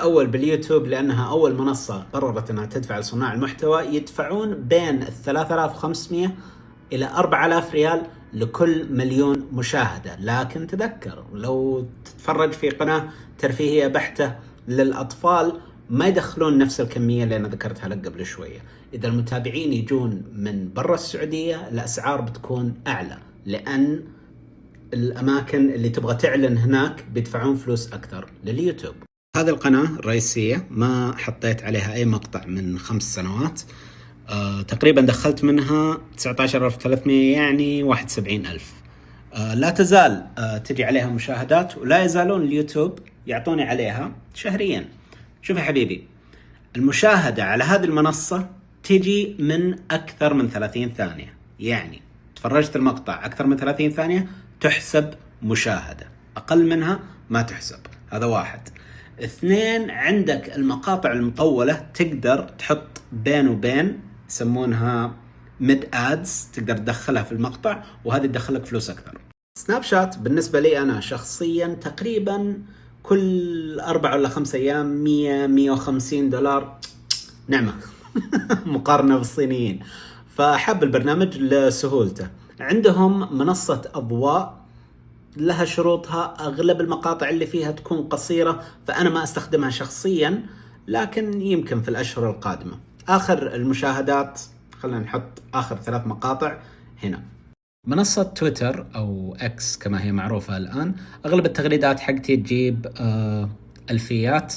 أول باليوتيوب لأنها أول منصة قررت أنها تدفع لصناع المحتوى. يدفعون بين 3500 إلى 4000 ريال لكل مليون مشاهدة. لكن تذكر لو تتفرج في قناة ترفيهية بحتة للأطفال ما يدخلون نفس الكمية اللي أنا ذكرتها لك قبل شوية. إذا المتابعين يجون من برا السعودية الأسعار بتكون أعلى، لأن الأماكن اللي تبغى تعلن هناك بيدفعون فلوس أكثر لليوتيوب. هذه القناة الرئيسية ما حطيت عليها أي مقطع من 5 سنوات. تقريبا دخلت منها 19300 يعني 71000. لا تزال تجي عليها مشاهدات، ولا يزالون اليوتيوب يعطوني عليها شهريا. شوف يا حبيبي، المشاهدة على هذه المنصة تجي من أكثر من 30 ثانية، يعني تفرجت المقطع أكثر من 30 ثانية تحسب مشاهدة، أقل منها ما تحسب. هذا واحد. 2، عندك المقاطع المطولة تقدر تحط بين وبين، يسمونها ميد ادز، تقدر تدخلها في المقطع وهذه تدخلك فلوس أكثر. سناب شات بالنسبة لي أنا شخصيا تقريبا كل 4 ولا 5 أيام 100-150 دولار نعمة مقارنة بالصينيين. فأحب البرنامج لسهولته. عندهم منصة أضواء لها شروطها، أغلب المقاطع اللي فيها تكون قصيرة، فأنا ما أستخدمها شخصيا، لكن يمكن في الأشهر القادمة. آخر المشاهدات خلينا نحط آخر 3 مقاطع هنا. منصة تويتر أو إكس كما هي معروفة الآن، أغلب التغريدات حقتي تجيب ألفيات،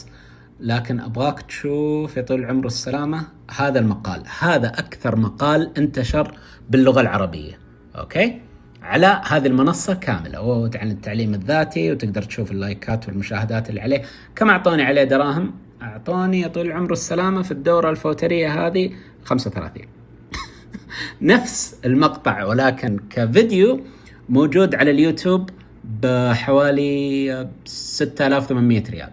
لكن أبغاك تشوف يا طول العمر والسلامة هذا المقال. هذا أكثر مقال انتشر باللغة العربية، أوكي؟ على هذه المنصة كاملة، وهو عن التعليم الذاتي، وتقدر تشوف اللايكات والمشاهدات اللي عليه. كم أعطوني عليه دراهم؟ أعطوني يا طول العمر والسلامة في الدورة الفوترية هذه 35. نفس المقطع ولكن كفيديو موجود على اليوتيوب بحوالي 6800 ريال.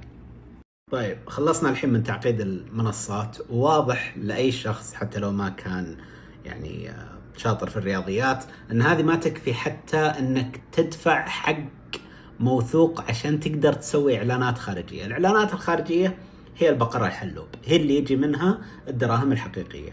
طيب خلصنا الحين من تعقيد المنصات. واضح لأي شخص حتى لو ما كان يعني شاطر في الرياضيات أن هذه ما تكفي حتى أنك تدفع حق موثوق عشان تقدر تسوي إعلانات خارجية. الإعلانات الخارجية هي البقرة الحلوب، هي اللي يجي منها الدراهم الحقيقية.